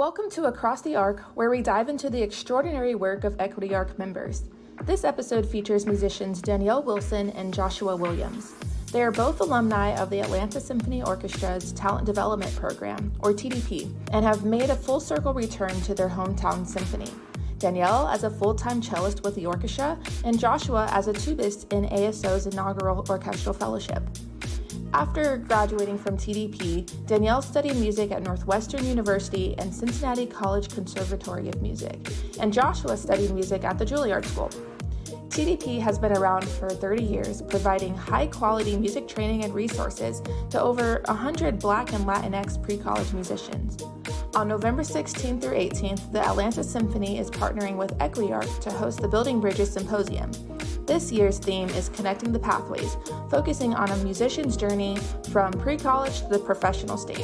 Welcome to Across the Arc, where we dive into the extraordinary work of Equity Arc members. This episode features musicians Danielle Wilson and Joshua Williams. They are both alumni of the Atlanta Symphony Orchestra's Talent Development Program, or TDP, and have made a full circle return to their hometown symphony. Danielle as a full-time cellist with the orchestra, and Joshua as a tubist in ASO's inaugural orchestral fellowship. After graduating from TDP, Danielle studied music at Northwestern University and Cincinnati College Conservatory of Music, and Joshua studied music at the Juilliard School. TDP has been around for 30 years, providing high-quality music training and resources to over 100 Black and Latinx pre-college musicians. On November 16th through 18th, the Atlanta Symphony is partnering with Equity Arc to host the Building Bridges Symposium. This year's theme is Connecting the Pathways, focusing on a musician's journey from pre-college to the professional stage.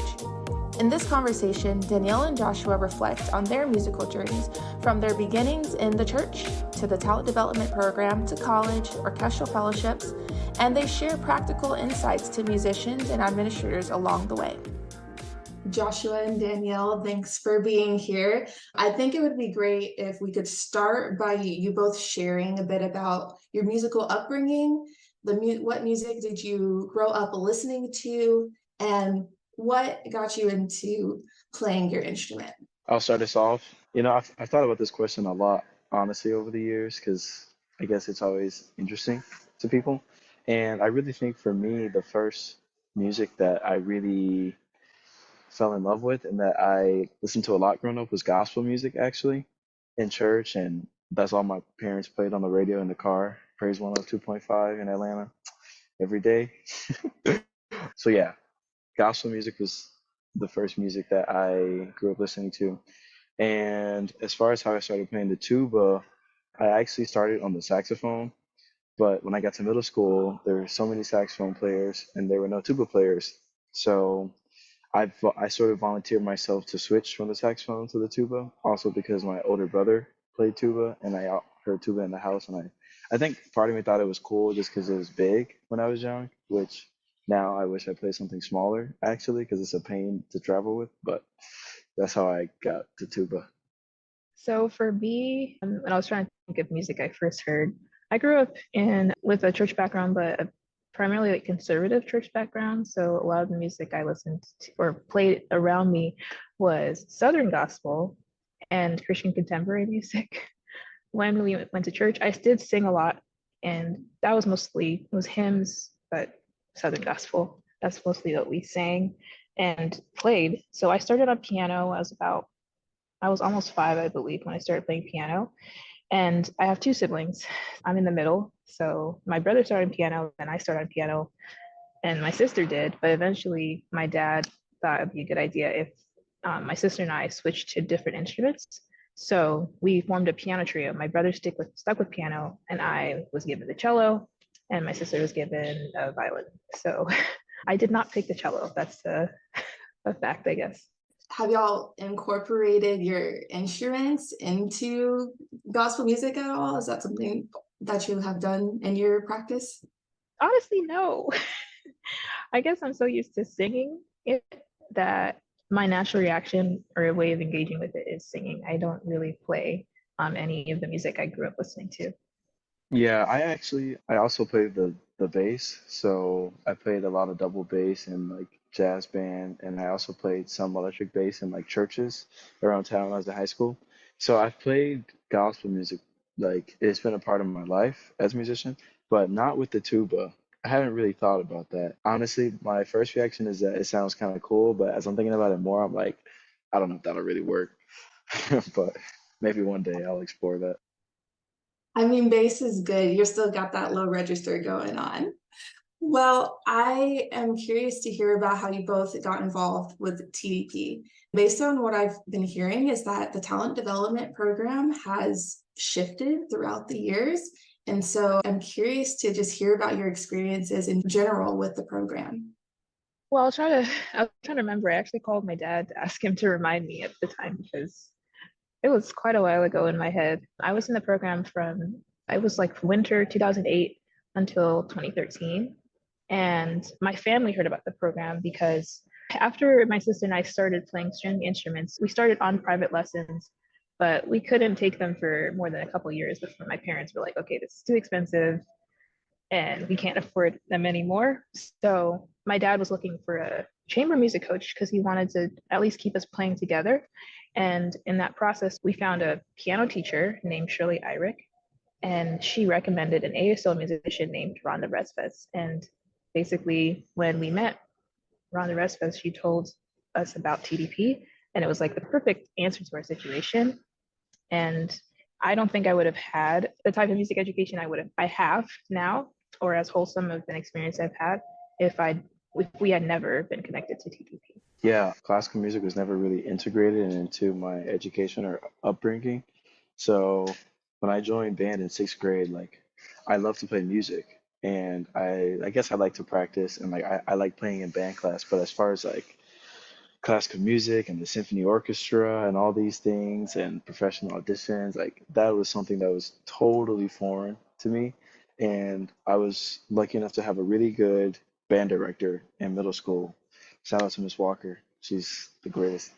In this conversation, Danielle and Joshua reflect on their musical journeys from their beginnings in the church to the talent development program to college, orchestral fellowships, and they share practical insights to musicians and administrators along the way. Joshua and Danielle, thanks for being here. I think it would be great if we could start by you both sharing a bit about your musical upbringing. What music did you grow up listening to, and what got you into playing your instrument? I'll start us off. I've thought about this question a lot, honestly, over the years, because I guess it's always interesting to people. And I really think for me, the first music that I really fell in love with and that I listened to a lot growing up was gospel music, actually, in church. And that's all my parents played on the radio in the car, Praise 102.5 in Atlanta every day. So, yeah, gospel music was the first music that I grew up listening to. And as far as how I started playing the tuba, I actually started on the saxophone. But when I got to middle school, there were so many saxophone players and there were no tuba players. So I sort of volunteered myself to switch from the saxophone to the tuba, also because my older brother played tuba and I heard tuba in the house. And I think part of me thought it was cool just because it was big when I was young, which now I wish I played something smaller, actually, because it's a pain to travel with. But that's how I got to tuba. So for me, when I was trying to think of music I first heard, I grew up with a church background, but a primarily like conservative church background. So a lot of the music I listened to or played around me was Southern gospel and Christian contemporary music. When we went to church, I did sing a lot, and that was mostly hymns, but Southern gospel. That's mostly what we sang and played. So I started on piano. I was almost 5, I believe, when I started playing piano. And I have 2 siblings. I'm in the middle. So my brother started on piano, and I started on piano, and my sister did. But eventually, my dad thought it'd be a good idea if my sister and I switched to different instruments. So we formed a piano trio. My brother stuck with piano, and I was given the cello, and my sister was given a violin. So I did not pick the cello. That's a fact, I guess. Have y'all incorporated your instruments into gospel music at all? Is that something that you have done in your practice? Honestly, no. I guess I'm so used to singing it that my natural reaction or way of engaging with it is singing. I don't really play any of the music I grew up listening to. Yeah, I also played the bass. So I played a lot of double bass in like jazz band, and I also played some electric bass in like churches around town when I was in high school. So I've played gospel music, like it's been a part of my life as a musician, but not with the tuba. I haven't really thought about that. Honestly, my first reaction is that it sounds kind of cool, but as I'm thinking about it more, I'm like, I don't know if that'll really work. But maybe one day I'll explore that. I mean, bass is good. You're still got that low register going on. Well, I am curious to hear about how you both got involved with TDP. Based on what I've been hearing is that the talent development program has shifted throughout the years. And so I'm curious to just hear about your experiences in general with the program. Well, I was trying to remember. I actually called my dad to ask him to remind me at the time because it was quite a while ago in my head. I was in the program I was like winter 2008 until 2013. And my family heard about the program because After my sister and I started playing string instruments, we started on private lessons, but we couldn't take them for more than a couple years before my parents were like, okay, this is too expensive and we can't afford them anymore. So my dad was looking for a chamber music coach because he wanted to at least keep us playing together. And in that process, we found a piano teacher named Shirley Eyrich, and she recommended an ASL musician named Rhonda Resfes. And basically, when we met Rhonda Resfes, she told us about TDP, and it was like the perfect answer to our situation. And I don't think I would have had the type of music education I have now, or as wholesome of an experience I've had if we had never been connected to TDP. Yeah, classical music was never really integrated into my education or upbringing. So when I joined band in sixth grade, like I love to play music, and I guess I like to practice, and like I like playing in band class. But as far as like classical music and the symphony orchestra and all these things and professional auditions, like that was something that was totally foreign to me. And I was lucky enough to have a really good band director in middle school. Shout out to Miss Walker. She's the greatest.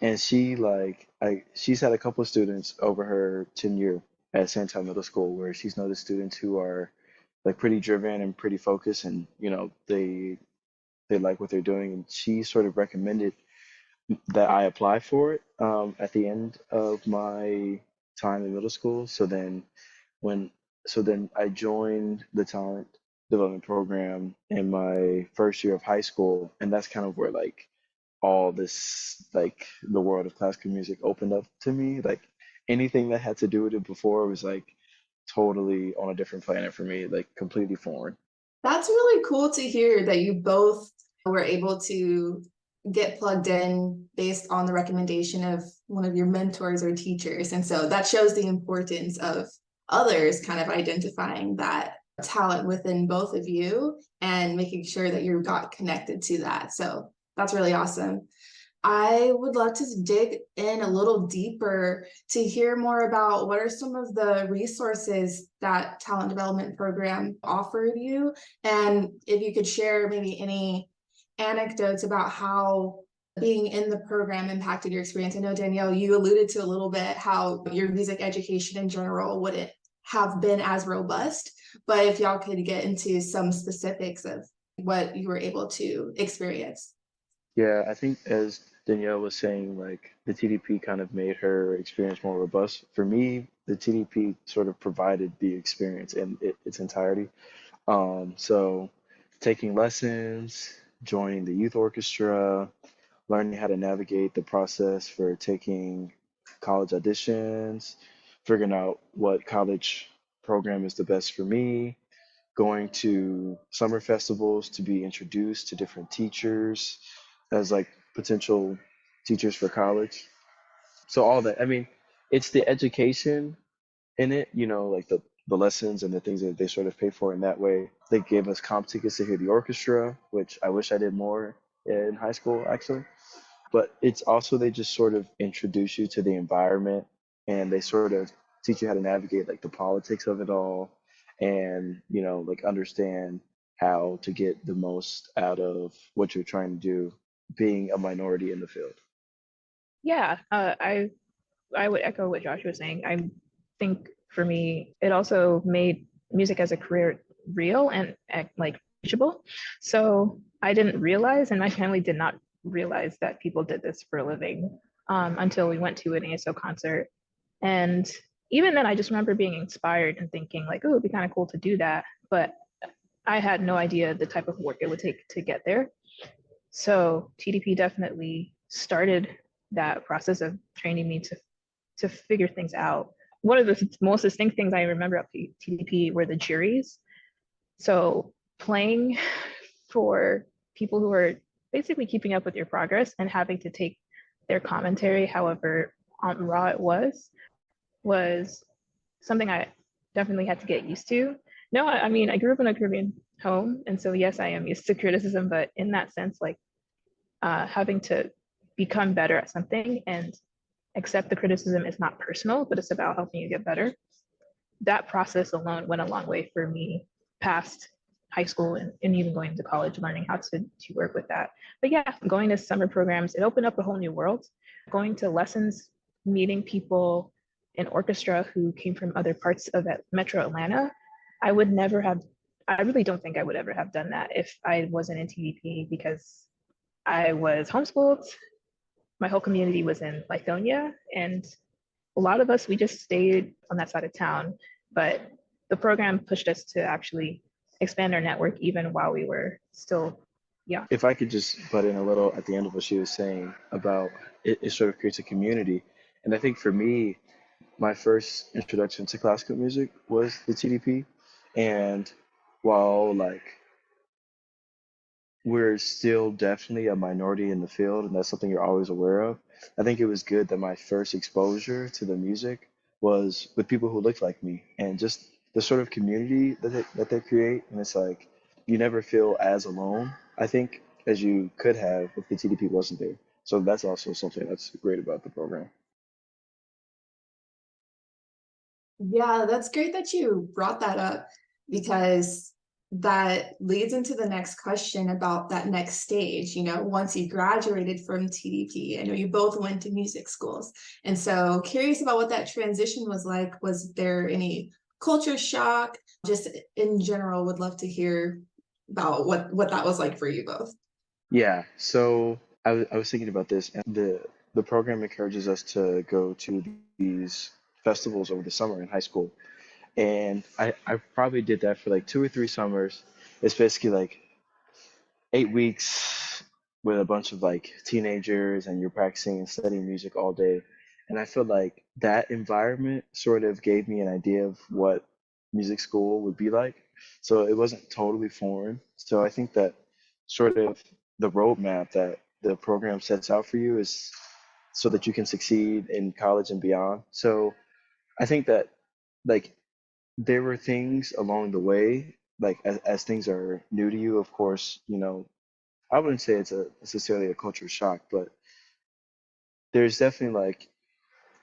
And she's had a couple of students over her tenure at Santai Middle School where she's noticed students who are like pretty driven and pretty focused, and they like what they're doing, and she sort of recommended that I apply for it at the end of my time in middle school. When so then I joined the talent development program in my first year of high school, and that's kind of where like all this like the world of classical music opened up to me. Like anything that had to do with it before was like totally on a different planet for me, like completely foreign. That's really cool to hear that you both were able to get plugged in based on the recommendation of one of your mentors or teachers. And so that shows the importance of others kind of identifying that talent within both of you and making sure that you got connected to that. So that's really awesome. I would love to dig in a little deeper to hear more about what are some of the resources that talent development program offered you, and if you could share maybe any anecdotes about how being in the program impacted your experience. I know, Danielle, you alluded to a little bit how your music education in general wouldn't have been as robust, but if y'all could get into some specifics of what you were able to experience. Yeah, I think as Danielle was saying, like the TDP kind of made her experience more robust. For me, the TDP sort of provided the experience in its entirety. So taking lessons, joining the youth orchestra, learning how to navigate the process for taking college auditions, figuring out what college program is the best for me, going to summer festivals to be introduced to different teachers as like potential teachers for college. So all that, I mean, it's the education in it, like the lessons and the things that they sort of pay for in that way. They gave us comp tickets to hear the orchestra, which I wish I did more in high school actually. But it's also they just sort of introduce you to the environment, and they sort of teach you how to navigate like the politics of it all, and like understand how to get the most out of what you're trying to do being a minority in the field. Yeah, I would echo what Josh was saying. I think for me, it also made music as a career real and like reachable. So I didn't realize, and my family did not realize that people did this for a living until we went to an ASO concert. And even then, I just remember being inspired and thinking like, oh, it'd be kind of cool to do that. But I had no idea the type of work it would take to get there. So TDP definitely started that process of training me to figure things out. One of the most distinct things I remember at TDP were the juries. So playing for people who are basically keeping up with your progress and having to take their commentary, however raw it was something I definitely had to get used to. No, I mean, I grew up in a Caribbean home, and so yes, I am used to criticism, but in that sense, like having to become better at something and accept the criticism is not personal, but it's about helping you get better. That process alone went a long way for me past high school and even going to college, learning how to work with that. But yeah, going to summer programs, it opened up a whole new world. Going to lessons, meeting people in orchestra who came from other parts of Metro Atlanta. I would never have, I really don't think I would ever have done that if I wasn't in TDP, because I was homeschooled. My whole community was in Lithonia, and a lot of us, we just stayed on that side of town. But the program pushed us to actually expand our network even while we were still young. If I could just butt in a little at the end of what she was saying about it sort of creates a community. And I think for me, my first introduction to classical music was the TDP. And while like we're still definitely a minority in the field, and that's something you're always aware of. I think it was good that my first exposure to the music was with people who looked like me, and just the sort of community that they create. And it's like you never feel as alone, I think, as you could have if the TDP wasn't there. So that's also something that's great about the program. Yeah, that's great that you brought that up because that leads into the next question about that next stage. Once you graduated from TDP, I know you both went to music schools. And so curious about what that transition was like. Was there any culture shock? Just in general, would love to hear about what that was like for you both. Yeah, so I was thinking about this, and the program encourages us to go to these festivals over the summer in high school. And I probably did that for like 2 or 3 summers. It's basically like 8 weeks with a bunch of like teenagers, and you're practicing and studying music all day. And I feel like that environment sort of gave me an idea of what music school would be like. So it wasn't totally foreign. So I think that sort of the roadmap that the program sets out for you is so that you can succeed in college and beyond. So I think that like there were things along the way, like as things are new to you, of course, I wouldn't say it's a necessarily a culture shock, but there's definitely like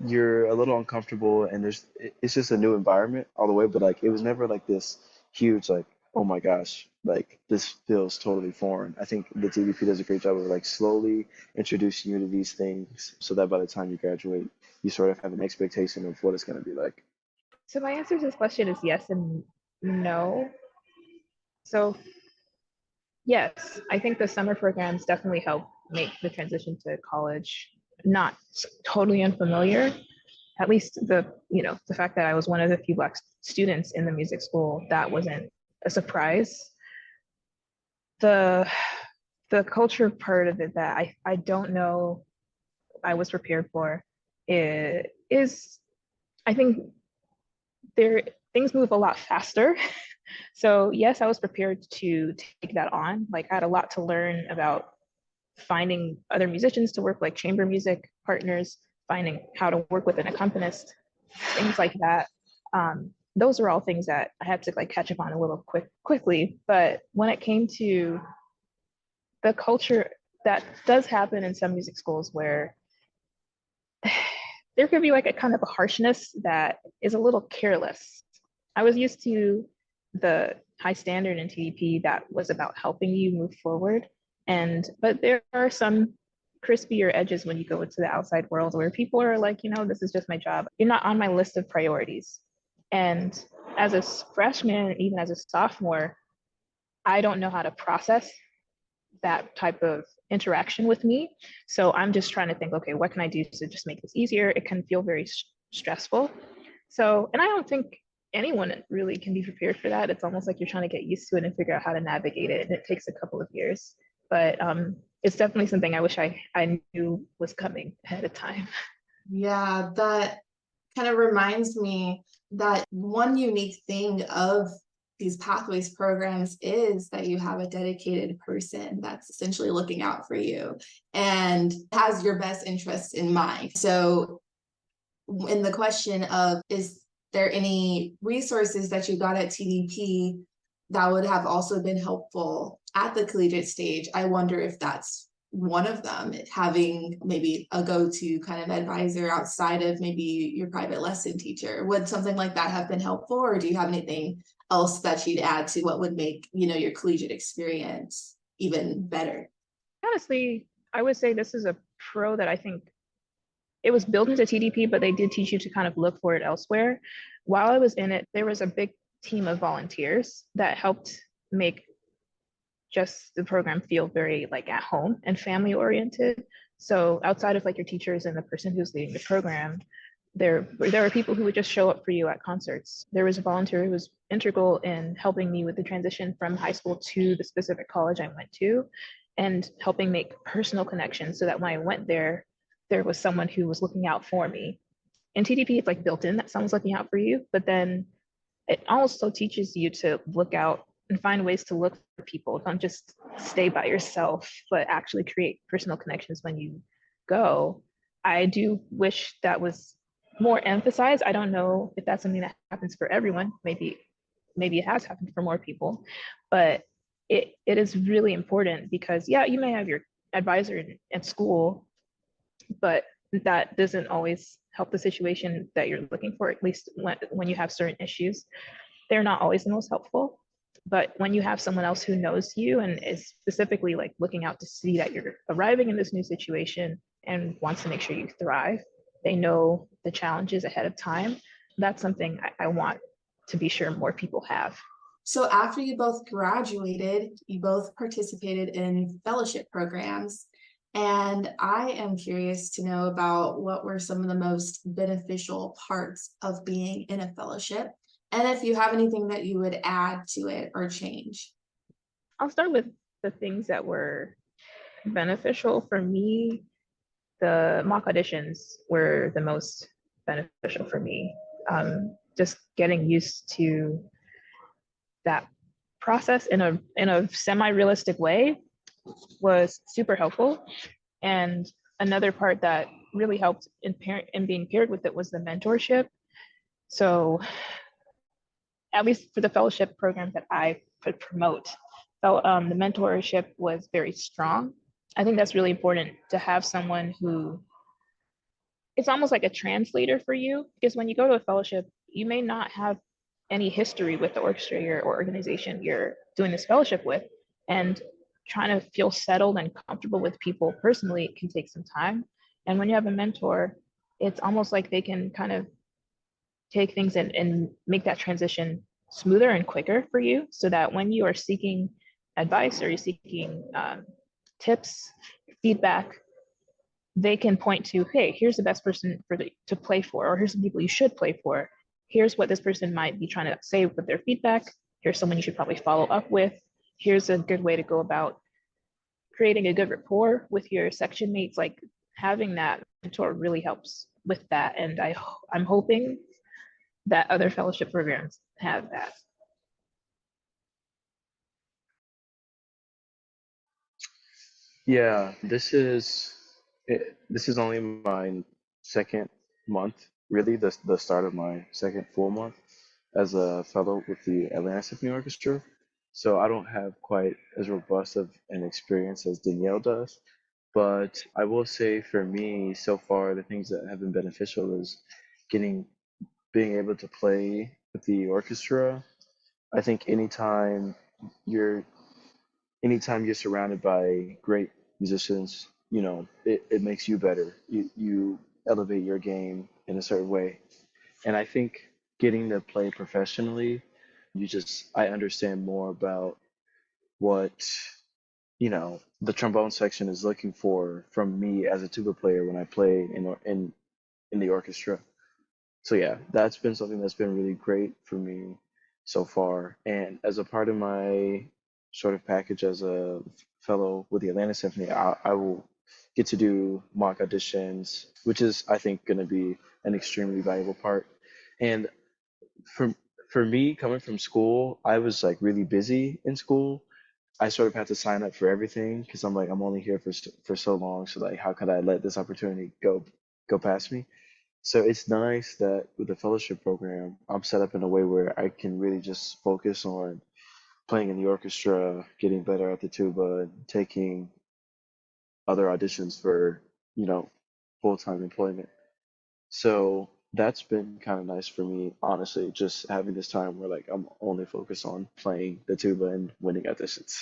you're a little uncomfortable, and it's just a new environment all the way, but like it was never like this huge like, oh my gosh, like this feels totally foreign. I think the TDP does a great job of like slowly introducing you to these things so that by the time you graduate, you sort of have an expectation of what it's going to be like. So my answer to this question is yes and no. So yes, I think the summer programs definitely help make the transition to college not totally unfamiliar. At least the fact that I was one of the few Black students in the music school, that wasn't a surprise. The the culture part of it that I don't know I was prepared for is I think there things move a lot faster. So yes, I was prepared to take that on. Like I had a lot to learn about finding other musicians to work, like chamber music partners, finding how to work with an accompanist, things like that. Those are all things that I had to like catch up on a little quickly. But when it came to the culture that does happen in some music schools where there could be like a kind of a harshness that is a little careless. I was used to the high standard in TDP that was about helping you move forward. But there are some crispier edges when you go into the outside world where people are like, this is just my job. You're not on my list of priorities. And as a freshman, even as a sophomore, I don't know how to process that type of interaction with me. So I'm just trying to think, okay, what can I do to just make this easier? It can feel very stressful. So, and I don't think anyone really can be prepared for that. It's almost like you're trying to get used to it and figure out how to navigate it. And it takes a couple of years. But it's definitely something I wish I knew was coming ahead of time. Yeah, that kind of reminds me that one unique thing of these pathways programs is that you have a dedicated person that's essentially looking out for you and has your best interests in mind. So in the question of, is there any resources that you got at TDP that would have also been helpful at the collegiate stage? I wonder if that's one of them, having maybe a go-to kind of advisor outside of maybe your private lesson teacher. Would something like that have been helpful, or do you have anything else that you'd add to what would make, your collegiate experience even better? Honestly, I would say this is a pro that I think it was built into TDP, but they did teach you to kind of look for it elsewhere. While I was in it, there was a big team of volunteers that helped make just the program feel very like at home and family oriented. So outside of like your teachers and the person who's leading the program, there were people who would just show up for you at concerts. There was a volunteer who was integral in helping me with the transition from high school to the specific college I went to, and helping make personal connections so that when I went there, there was someone who was looking out for me. In TDP, it's like built in that someone's looking out for you, but then it also teaches you to look out and find ways to look for people. Don't just stay by yourself, but actually create personal connections when you go. I do wish that was more emphasized. I don't know if that's something that happens for everyone. Maybe it has happened for more people, but it is really important because yeah, you may have your advisor in school, but that doesn't always help the situation that you're looking for, at least when you have certain issues. They're not always the most helpful. But when you have someone else who knows you and is specifically like looking out to see that you're arriving in this new situation and wants to make sure you thrive, they know the challenges ahead of time. That's something I want to be sure more people have. So after you both graduated, you both participated in fellowship programs. And I am curious to know about what were some of the most beneficial parts of being in a fellowship, and if you have anything that you would add to it or change. I'll start with the things that were beneficial for me. The mock auditions were the most beneficial for me. Just getting used to that process in a semi-realistic way was super helpful. And another part that really helped in being paired with it was the mentorship. So at least for the fellowship program that I could promote, the mentorship was very strong. I think that's really important to have someone who, it's almost like a translator for you, because when you go to a fellowship, you may not have any history with the orchestra or organization you're doing this fellowship with. And trying to feel settled and comfortable with people personally can take some time. And when you have a mentor, it's almost like they can kind of take things and make that transition smoother and quicker for you, so that when you are seeking advice or you're seeking tips, feedback, they can point to, hey, here's the best person to play for, or here's the people you should play for. Here's what this person might be trying to say with their feedback. Here's someone you should probably follow up with. Here's a good way to go about creating a good rapport with your section mates. Like having that mentor really helps with that. And I'm hoping that other fellowship programs have that. Yeah, this is only my second month, really the start of my second full month as a fellow with the Atlanta Symphony Orchestra. So I don't have quite as robust of an experience as Danielle does. But I will say for me, so far, the things that have been beneficial is getting being able to play with the orchestra. I think you're anytime you're surrounded by great musicians, it makes you better. You elevate your game in a certain way. And I think getting to play professionally, I understand more about what, the trombone section is looking for from me as a tuba player when I play in the orchestra. So yeah, that's been something that's been really great for me so far. And as a part of my sort of package as a fellow with the Atlanta Symphony, I will get to do mock auditions, which is I think going to be an extremely valuable part. And for for me, coming from school, I was like really busy in school. I sort of had to sign up for everything because I'm like I'm only here for so long, so like how could I let this opportunity go past me? So it's nice that with the fellowship program, I'm set up in a way where I can really just focus on playing in the orchestra, getting better at the tuba, and taking other auditions for, you know, full-time employment. So that's been kind of nice for me, honestly, just having this time where like I'm only focused on playing the tuba and winning auditions.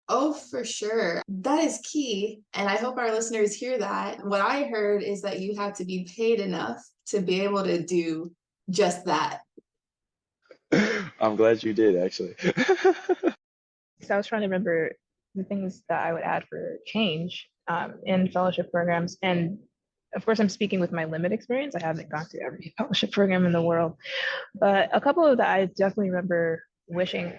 Oh, for sure. That is key. And I hope our listeners hear that. What I heard is that you have to be paid enough to be able to do just that. I'm glad you did, actually. So I was trying to remember the things that I would add for change in fellowship programs. And of course, I'm speaking with my limited experience. I haven't gone through every fellowship program in the world, but a couple of that I definitely remember wishing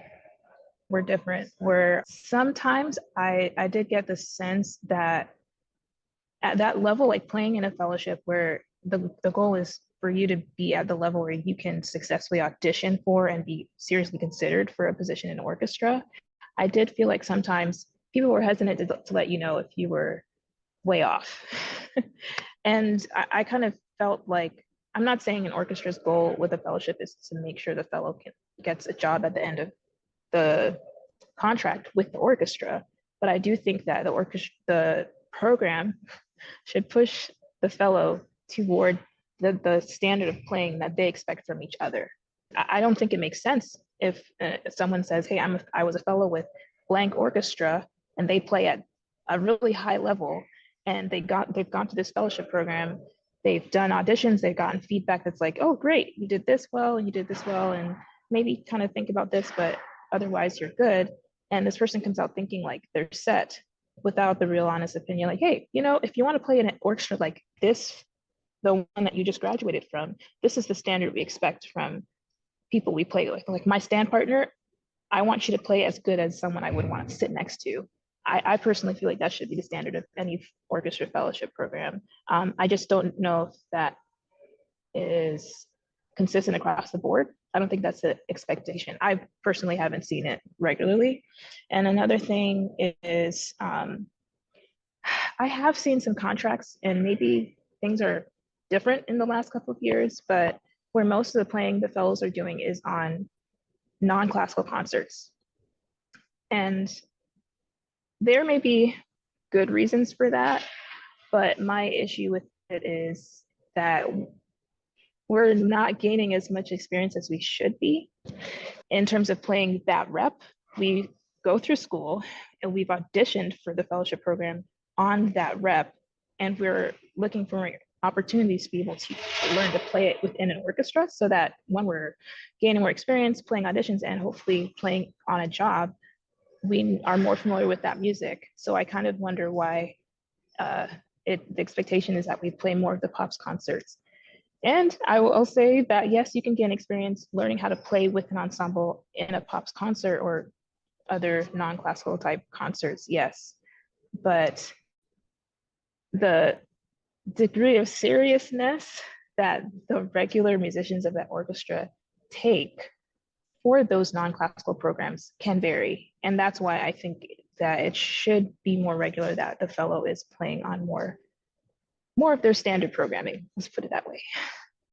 were different. Where sometimes I did get the sense that at that level, like playing in a fellowship where the goal is for you to be at the level where you can successfully audition for and be seriously considered for a position in orchestra, I did feel like sometimes people were hesitant to let you know if you were way off. And I kind of felt like, I'm not saying an orchestra's goal with a fellowship is to make sure the fellow gets a job at the end of the contract with the orchestra, but I do think that the program should push the fellow toward the standard of playing that they expect from each other. I don't think it makes sense if someone says, "Hey, I was a fellow with blank orchestra," and they play at a really high level, and they've gone to this fellowship program, they've done auditions, they've gotten feedback that's like, "Oh, great, you did this well, and you did this well, and maybe kind of think about this, but otherwise you're good." And this person comes out thinking like they're set without the real honest opinion, like, "Hey, if you want to play in an orchestra like this, the one that you just graduated from, this is the standard we expect from people we play with. Like my stand partner, I want you to play as good as someone I would want to sit next to." I personally feel like that should be the standard of any orchestra fellowship program. I just don't know if that is consistent across the board. I don't think that's the expectation. I personally haven't seen it regularly. And another thing is, I have seen some contracts, and maybe things are different in the last couple of years, but where most of the playing the fellows are doing is on non-classical concerts. And there may be good reasons for that, but my issue with it is that we're not gaining as much experience as we should be in terms of playing that rep. We go through school and we've auditioned for the fellowship program on that rep, and we're looking for opportunities to be able to learn to play it within an orchestra, so that when we're gaining more experience playing auditions and hopefully playing on a job, we are more familiar with that music. So I kind of wonder why the expectation is that we play more of the pops concerts. And I will say that yes, you can gain experience learning how to play with an ensemble in a pops concert or other non-classical type concerts, yes. But the degree of seriousness that the regular musicians of that orchestra take for those non-classical programs can vary. And that's why I think that it should be more regular that the fellow is playing on more of their standard programming. Let's put it that way.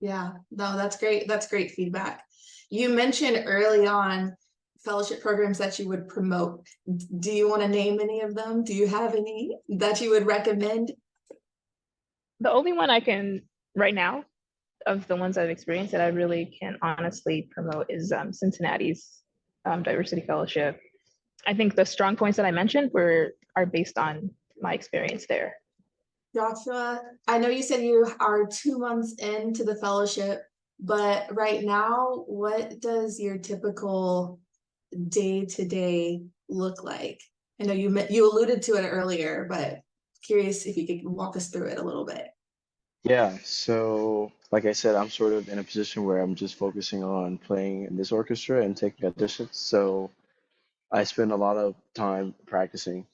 Yeah, no, that's great. That's great feedback. You mentioned early on fellowship programs that you would promote. Do you want to name any of them? Do you have any that you would recommend? The only one I can right now of the ones I've experienced that I really can honestly promote is Cincinnati's Diversity Fellowship. I think the strong points that I mentioned are based on my experience there. Joshua, I know you said you are 2 months into the fellowship, but right now, what does your typical day-to-day look like? I know you alluded to it earlier, but curious if you could walk us through it a little bit. Yeah, so like I said, I'm sort of in a position where I'm just focusing on playing in this orchestra and taking auditions. So I spend a lot of time practicing,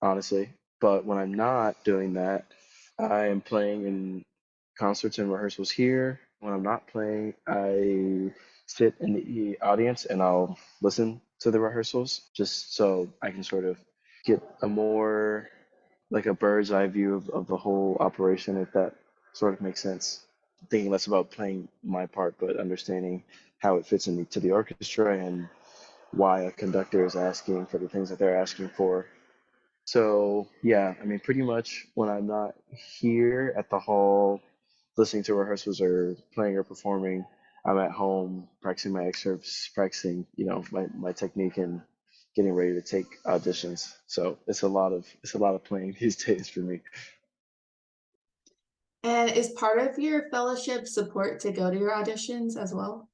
honestly. But when I'm not doing that, I am playing in concerts and rehearsals here. When I'm not playing, I sit in the audience and I'll listen to the rehearsals just so I can sort of get a more like a bird's eye view of the whole operation, if that sort of makes sense. Thinking less about playing my part, but understanding how it fits into the orchestra and why a conductor is asking for the things that they're asking for. So yeah, I mean, pretty much when I'm not here at the hall, listening to rehearsals or playing or performing, I'm at home practicing my excerpts, practicing, my technique and getting ready to take auditions. So it's a lot of playing these days for me. And is part of your fellowship support to go to your auditions as well?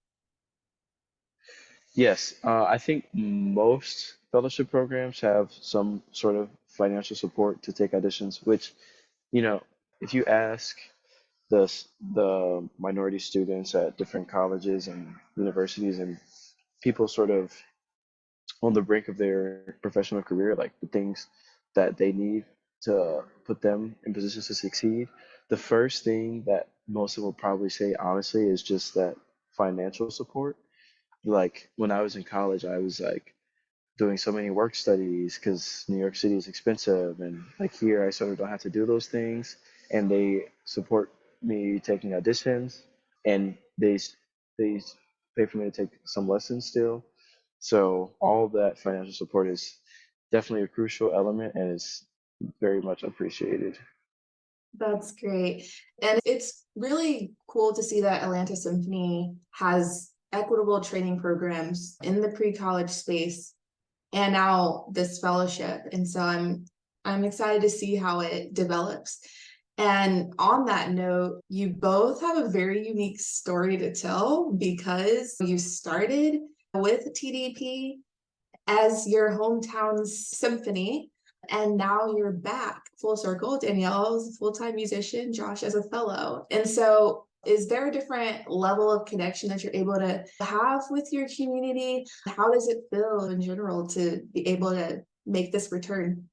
Yes, I think most fellowship programs have some sort of financial support to take auditions, which, you know, if you ask the minority students at different colleges and universities and people sort of on the brink of their professional career, like the things that they need to put them in positions to succeed, the first thing that most of them will probably say, honestly, is just that financial support. Like when I was in college, I was like doing so many work studies because New York City is expensive, and like here, I sort of don't have to do those things, and they support me taking auditions, and they pay for me to take some lessons still. So all of that financial support is definitely a crucial element and is very much appreciated. That's great. And it's really cool to see that Atlanta Symphony has equitable training programs in the pre-college space and now this fellowship. And so I'm excited to see how it develops. And on that note, you both have a very unique story to tell because you started with TDP as your hometown's symphony. And now you're back full circle. Danielle is a full-time musician, Josh as a fellow. And so is there a different level of connection that you're able to have with your community? How does it feel in general to be able to make this return?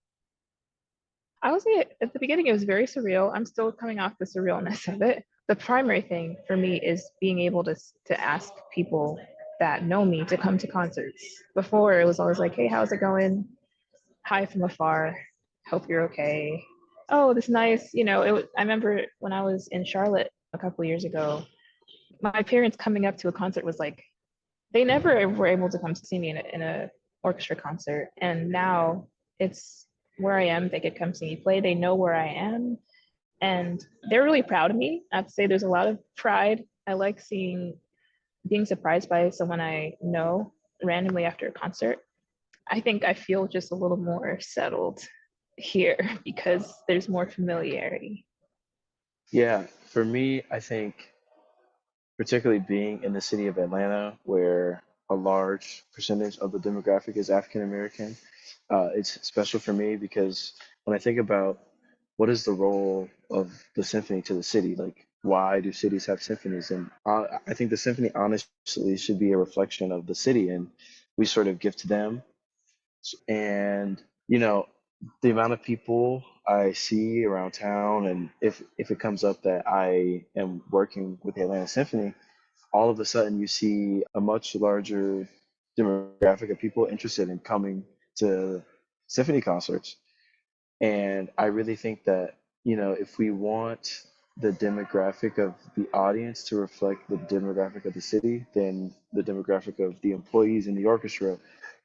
I would say at the beginning it was very surreal. I'm still coming off the surrealness of it. The primary thing for me is being able to ask people that know me to come to concerts. Before it was always like, hey, how's it going? Hi from afar. Hope you're okay. Oh, this nice. I remember when I was in Charlotte a couple years ago, my parents coming up to a concert was like, they never were able to come see me in a orchestra concert. And now it's where I am. They could come see me play. They know where I am. And they're really proud of me. I have to say there's a lot of pride. I like being surprised by someone I know randomly after a concert. I think I feel just a little more settled here because there's more familiarity. Yeah, for me, I think particularly being in the city of Atlanta, where a large percentage of the demographic is African American, it's special for me because when I think about what is the role of the symphony to the city, like why do cities have symphonies? And I think the symphony honestly should be a reflection of the city, and we sort of give to them. And the amount of people I see around town, and if it comes up that I am working with the Atlanta Symphony, all of a sudden you see a much larger demographic of people interested in coming to symphony concerts. And I really think that, if we want the demographic of the audience to reflect the demographic of the city, then the demographic of the employees in the orchestra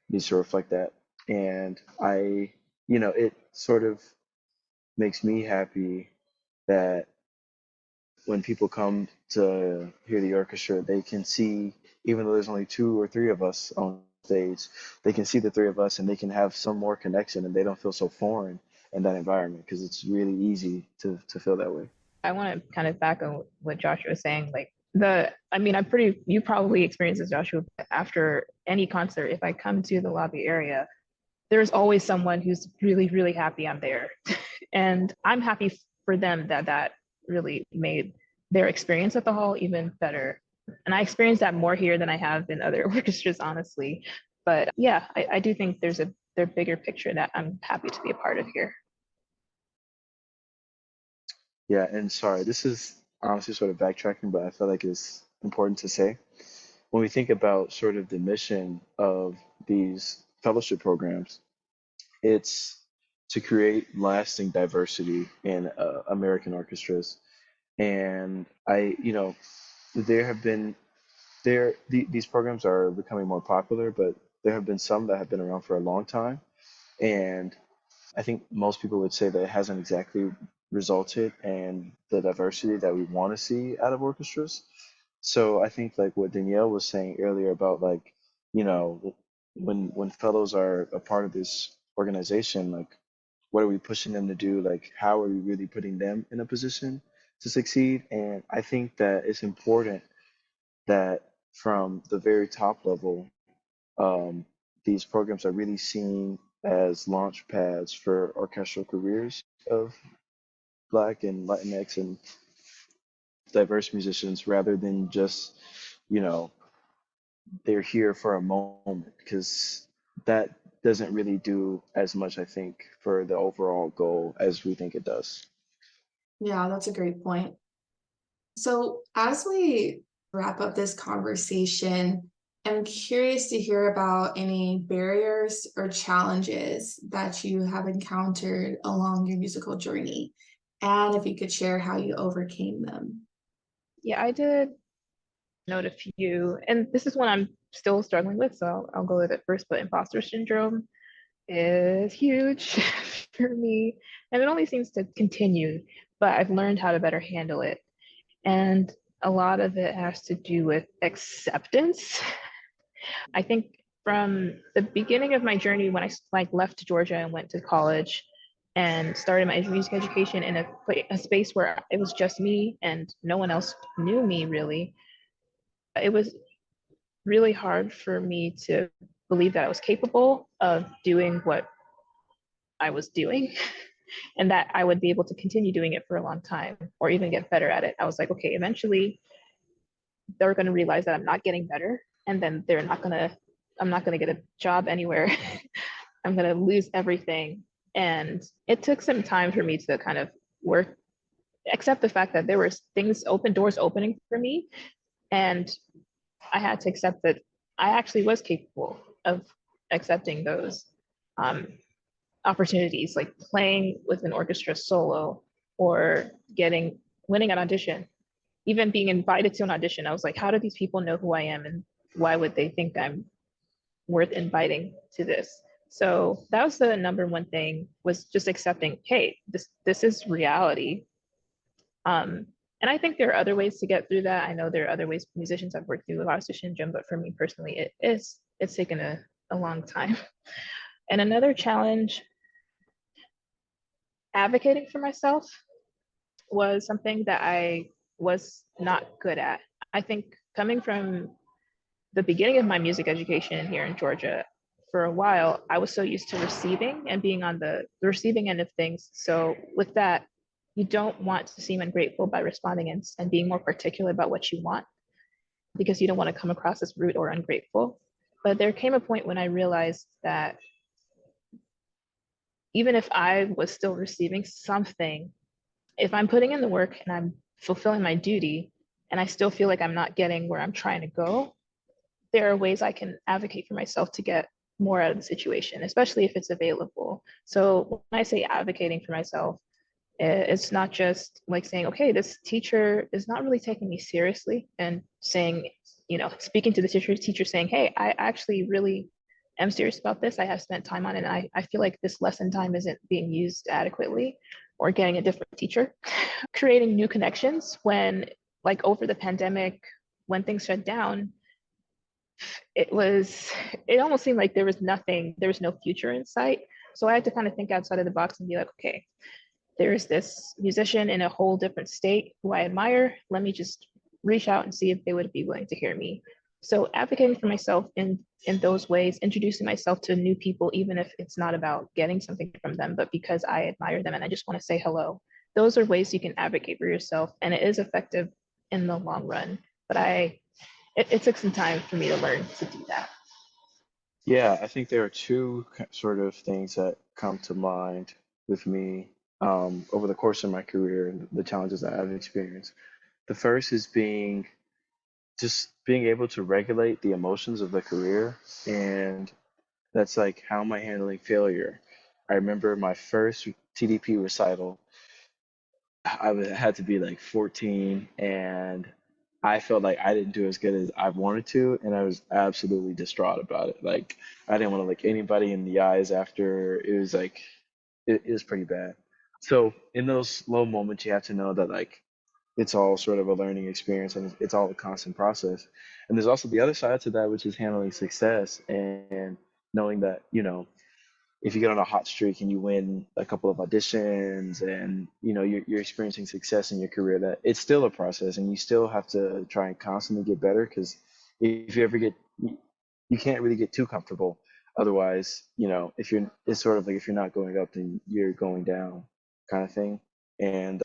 needs to reflect that. And it sort of makes me happy that when people come to hear the orchestra, they can see, even though there's only two or three of us on stage, they can see the three of us and they can have some more connection and they don't feel so foreign in that environment because it's really easy to feel that way. I want to kind of back on what Joshua was saying. You probably experience this, Joshua, after any concert, if I come to the lobby area, there's always someone who's really, really happy I'm there. And I'm happy for them that really made their experience at the hall even better. And I experienced that more here than I have in other orchestras, honestly. But yeah, I do think there's their bigger picture that I'm happy to be a part of here. Yeah, and sorry, this is honestly sort of backtracking, but I feel like it's important to say. When we think about sort of the mission of these fellowship programs, it's to create lasting diversity in American orchestras. And there have been these programs are becoming more popular, but there have been some that have been around for a long time. And I think most people would say that it hasn't exactly resulted and the diversity that we want to see out of orchestras. So I think like what Danielle was saying earlier about like, you know, when fellows are a part of this organization, like what are we pushing them to do? Like how are we really putting them in a position to succeed? And I think that it's important that from the very top level, um, these programs are really seen as launch pads for orchestral careers of Black and Latinx and diverse musicians rather than just, you know, they're here for a moment because that doesn't really do as much, I think, for the overall goal as we think it does. Yeah, that's a great point. So, as we wrap up this conversation, I'm curious to hear about any barriers or challenges that you have encountered along your musical journey, and if you could share how you overcame them. Yeah, I did note a few, and this is one I'm still struggling with, so I'll go with it first. But imposter syndrome is huge for me, and it only seems to continue, but I've learned how to better handle it. And a lot of it has to do with acceptance. I think from the beginning of my journey, when I like left Georgia and went to college and started my music education in a space where it was just me and no one else knew me really, it was really hard for me to believe that I was capable of doing what I was doing and that I would be able to continue doing it for a long time or even get better at it. I was like, okay, eventually they're going to realize that I'm not getting better, and then I'm not going to get a job anywhere. I'm going to lose everything. And it took some time for me to kind of work, accept the fact that there were doors opening for me. And I had to accept that I actually was capable of accepting those um, opportunities, like playing with an orchestra solo or winning an audition, even being invited to an audition. I was like, how do these people know who I am and why would they think I'm worth inviting to this? So that was the number one thing, was just accepting, hey, this is reality. Um, and I think there are other ways to get through that. I know there are other ways musicians have worked through imposter syndrome, but for me personally, it's taken a long time. And another challenge, advocating for myself, was something that I was not good at. I think coming from the beginning of my music education here in Georgia, for a while, I was so used to receiving and being on the receiving end of things. So with that, you don't want to seem ungrateful by responding and being more particular about what you want, because you don't want to come across as rude or ungrateful. But there came a point when I realized that even if I was still receiving something, if I'm putting in the work and I'm fulfilling my duty and I still feel like I'm not getting where I'm trying to go, there are ways I can advocate for myself to get more out of the situation, especially if it's available. So when I say advocating for myself, it's not just like saying, okay, this teacher is not really taking me seriously, and saying, speaking to the teacher saying, hey, I actually really am serious about this. I have spent time on it. And I feel like this lesson time isn't being used adequately, or getting a different teacher. Creating new connections when, like over the pandemic, when things shut down, it almost seemed like there was no future in sight. So I had to kind of think outside of the box and be like, okay, there's this musician in a whole different state who I admire. Let me just reach out and see if they would be willing to hear me. So advocating for myself in those ways, introducing myself to new people, even if it's not about getting something from them, but because I admire them and I just want to say hello. Those are ways you can advocate for yourself, and it is effective in the long run. But it took some time for me to learn to do that. Yeah, I think there are two sort of things that come to mind with me over the course of my career and the challenges that I've experienced. The first is being able to regulate the emotions of the career, and that's like, how am I handling failure? I remember my first TDP recital. Had to be like 14, and I felt like I didn't do as good as I wanted to, and I was absolutely distraught about it. Like I didn't want to look anybody in the eyes after. It was like it was pretty bad. So in those low moments, you have to know that like it's all sort of a learning experience and it's all a constant process. And there's also the other side to that, which is handling success and knowing that, if you get on a hot streak and you win a couple of auditions and you're experiencing success in your career, that it's still a process and you still have to try and constantly get better, because if you ever get you can't really get too comfortable. Otherwise, if you're it's sort of like if you're not going up, then you're going down, kind of thing. And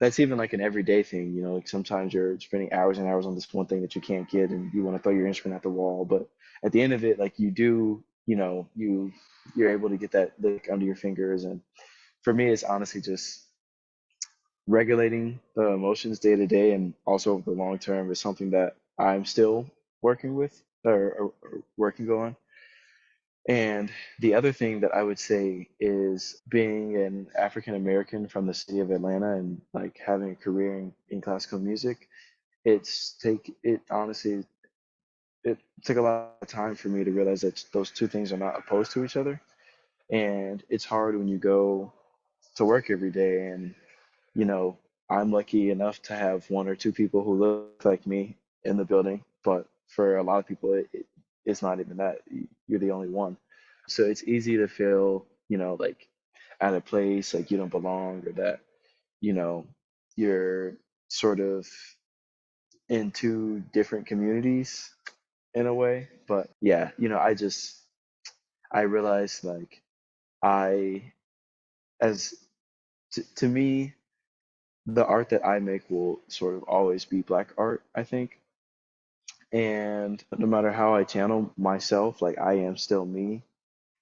that's even like an everyday thing, like sometimes you're spending hours and hours on this one thing that you can't get and you want to throw your instrument at the wall, but at the end of it, like you do, you're able to get that lick under your fingers. And for me, it's honestly just regulating the emotions day to day and also over the long term is something that I'm still working with, or working on. And the other thing that I would say is being an African American from the city of Atlanta and like having a career in classical music, it honestly, it took a lot of time for me to realize that those two things are not opposed to each other. And it's hard when you go to work every day and, you know, I'm lucky enough to have one or two people who look like me in the building, but for a lot of people, it's not even that. You're the only one. So it's easy to feel, like at a place like you don't belong, or that, you know, you're sort of in two different communities in a way. But yeah, I realized like I, as to me, the art that I make will sort of always be black art, I think. And no matter how I channel myself, like I am still me.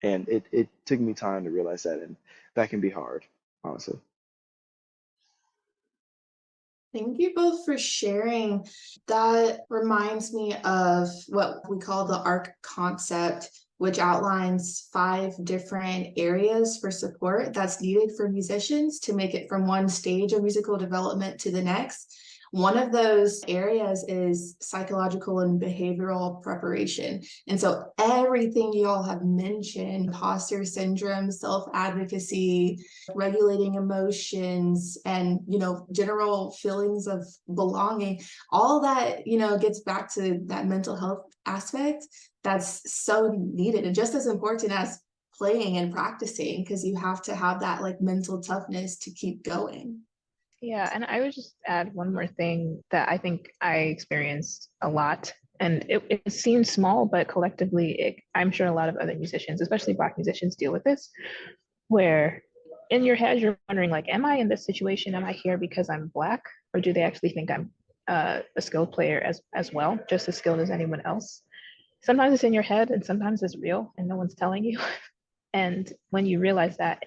And it took me time to realize that, and that can be hard, honestly. Thank you both for sharing. That reminds me of what we call the ARC concept, which outlines 5 different areas for support that's needed for musicians to make it from one stage of musical development to the next. One of those areas is psychological and behavioral preparation. And so everything you all have mentioned, imposter syndrome, self-advocacy, regulating emotions, and general feelings of belonging, all that gets back to that mental health aspect that's so needed and just as important as playing and practicing, because you have to have that like mental toughness to keep going. Yeah, and I would just add one more thing that I think I experienced a lot. And it seems small, but collectively, I'm sure a lot of other musicians, especially Black musicians, deal with this, where in your head, you're wondering, like, am I in this situation? Am I here because I'm Black? Or do they actually think I'm a skilled player as well, just as skilled as anyone else? Sometimes it's in your head and sometimes it's real and no one's telling you. And when you realize that,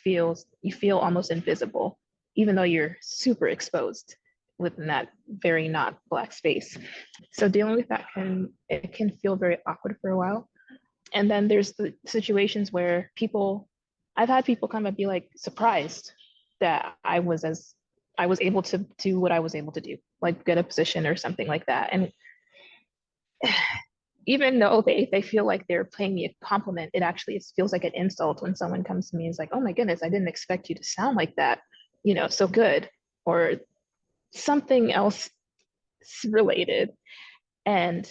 you feel almost invisible, even though you're super exposed within that very not Black space. So dealing with that can feel very awkward for a while. And then there's the situations where I've had people come and be like surprised that I was able to do what I was able to do, like get a position or something like that. And even though they feel like they're paying me a compliment, it actually feels like an insult when someone comes to me and is like, oh my goodness, I didn't expect you to sound like that, so good, or something else related. And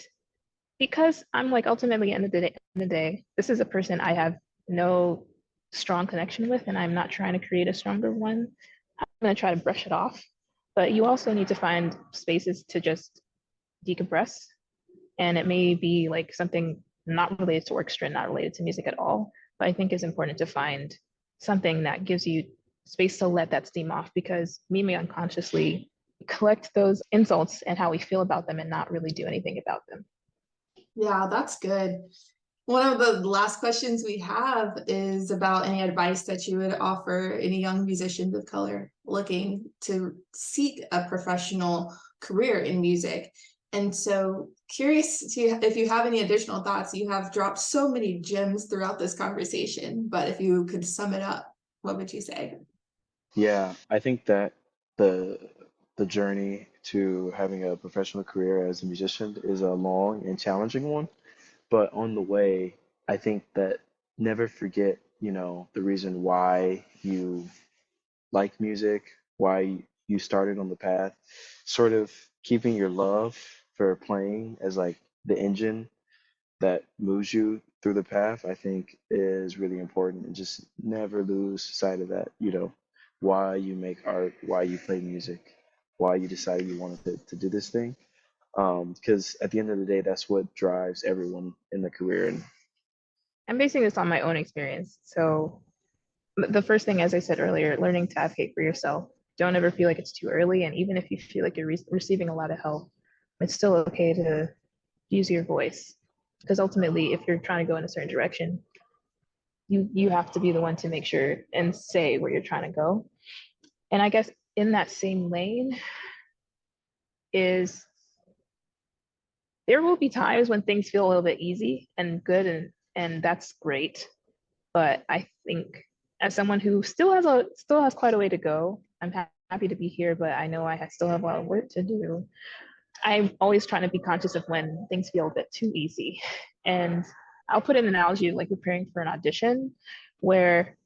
because I'm like, ultimately, end of the day, this is a person I have no strong connection with, and I'm not trying to create a stronger one. I'm going to try to brush it off. But you also need to find spaces to just decompress. And it may be like something not related to orchestra, not related to music at all. But I think it's important to find something that gives you space to let that steam off, because we may unconsciously collect those insults and how we feel about them and not really do anything about them. Yeah, that's good. One of the last questions we have is about any advice that you would offer any young musicians of color looking to seek a professional career in music. And so curious if you have any additional thoughts. You have dropped so many gems throughout this conversation, but if you could sum it up, what would you say? Yeah, I think that the the journey to having a professional career as a musician is a long and challenging one. But on the way, I think that never forget the reason why you like music, why you started on the path, sort of keeping your love for playing as like the engine that moves you through the path, I think is really important. And just never lose sight of that, why you make art, why you play music, why you decided you wanted to do this thing. Because at the end of the day, that's what drives everyone in the career. And I'm basing this on my own experience. So the first thing, as I said earlier, learning to advocate for yourself. Don't ever feel like it's too early. And even if you feel like you're receiving a lot of help, it's still okay to use your voice. Because ultimately, if you're trying to go in a certain direction, you have to be the one to make sure and say where you're trying to go. And I guess in that same lane is there will be times when things feel a little bit easy and good, and that's great. But I think as someone who still has quite a way to go, I'm happy to be here, but I know still have a lot of work to do. I'm always trying to be conscious of when things feel a bit too easy. And I'll put an analogy like preparing for an audition where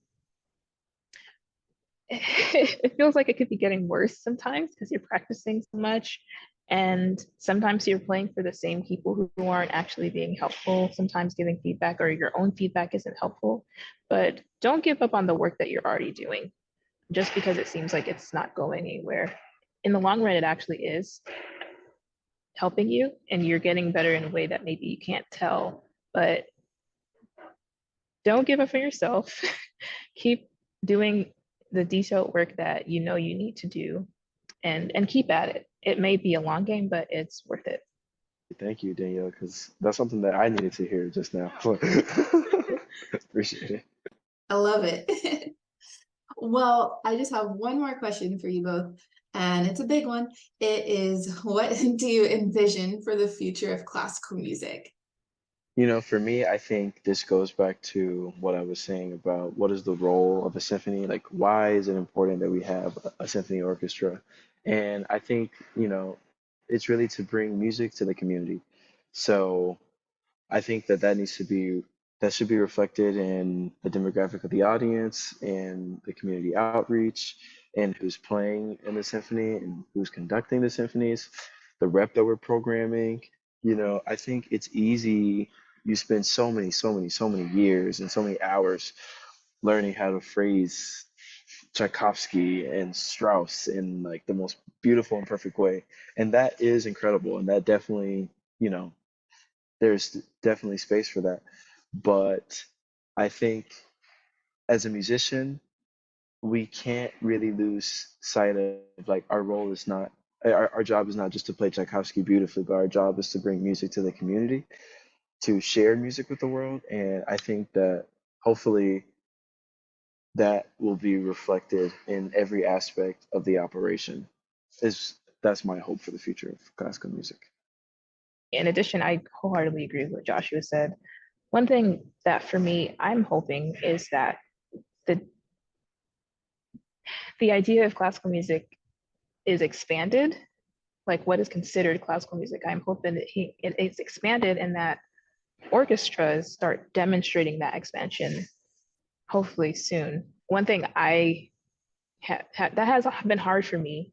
it feels like it could be getting worse sometimes because you're practicing so much. And sometimes you're playing for the same people who aren't actually being helpful, sometimes giving feedback or your own feedback isn't helpful. But don't give up on the work that you're already doing just because it seems like it's not going anywhere. In the long run, it actually is helping you and you're getting better in a way that maybe you can't tell. But don't give up on yourself. Keep doing the detailed work that you know you need to do and keep at it. It may be a long game, but it's worth it. thank you, Danielle, because that's something that I needed to hear just now. Appreciate it. I love it. Well, I just have one more question for you both, and it's a big one. It is, what do you envision for the future of classical music? For me, I think this goes back to what I was saying about what is the role of a symphony? Like, why is it important that we have a symphony orchestra? And I think, it's really to bring music to the community. So I think that should be reflected in the demographic of the audience and the community outreach and who's playing in the symphony and who's conducting the symphonies, the rep that we're programming. I think it's easy. You spend so many years and so many hours learning how to phrase Tchaikovsky and Strauss in like the most beautiful and perfect way. And that is incredible. And that definitely, you know, there's definitely space for that. But I think as a musician, we can't really lose sight of like our role is not our job is not just to play Tchaikovsky beautifully, but our job is to bring music to the community, to share music with the world. And I think that hopefully that will be reflected in every aspect of the operation. Is That's my hope for the future of classical music. In addition, I wholeheartedly agree with what Joshua said. One thing that for me, I'm hoping is that the the idea of classical music is expanded, like what is considered classical music. I'm hoping that it's expanded and that orchestras start demonstrating that expansion hopefully soon. One thing that has been hard for me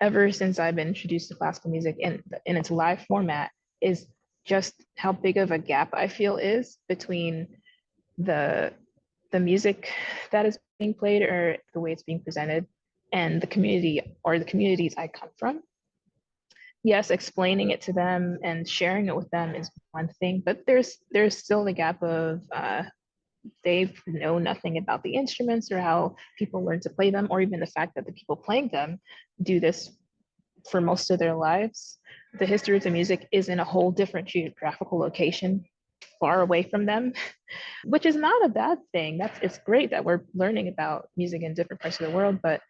ever since I've been introduced to classical music in its live format is just how big of a gap I feel is between the the music that is being played or the way it's being presented and the community or the communities I come from. Yes, explaining it to them and sharing it with them is one thing, but there's still the gap of they know nothing about the instruments or how people learn to play them, or even the fact that the people playing them do this for most of their lives. The history of the music is in a whole different geographical location, far away from them, which is not a bad thing. It's great that we're learning about music in different parts of the world, but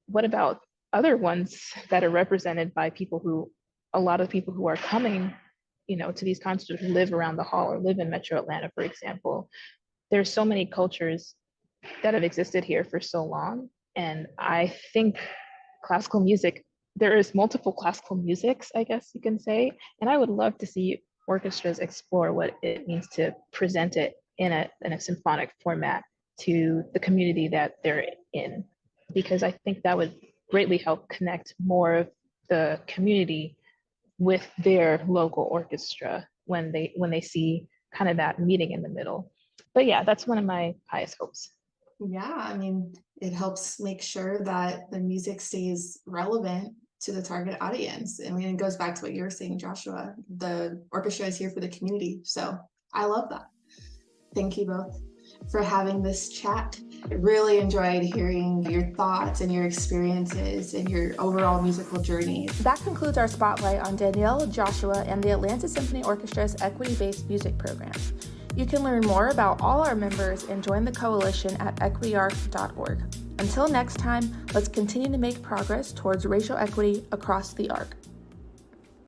what about other ones that are represented by a lot of people who are coming, to these concerts who live around the hall or live in Metro Atlanta, for example. There's so many cultures that have existed here for so long. And I think classical music, there is multiple classical musics, I guess you can say. And I would love to see orchestras explore what it means to present it in a symphonic format to the community that they're in, because I think that would greatly help connect more of the community with their local orchestra when they see kind of that meeting in the middle. But yeah, that's one of my highest hopes. Yeah, I mean, it helps make sure that the music stays relevant to the target audience. I mean, it goes back to what you were saying, Joshua. The orchestra is here for the community. So I love that. Thank you both for having this chat. I really enjoyed hearing your thoughts and your experiences and your overall musical journey. That concludes our spotlight on Danielle, Joshua, and the Atlanta Symphony Orchestra's equity-based music programs. You can learn more about all our members and join the coalition at equityarc.org. Until next time, let's continue to make progress towards racial equity across the ARC.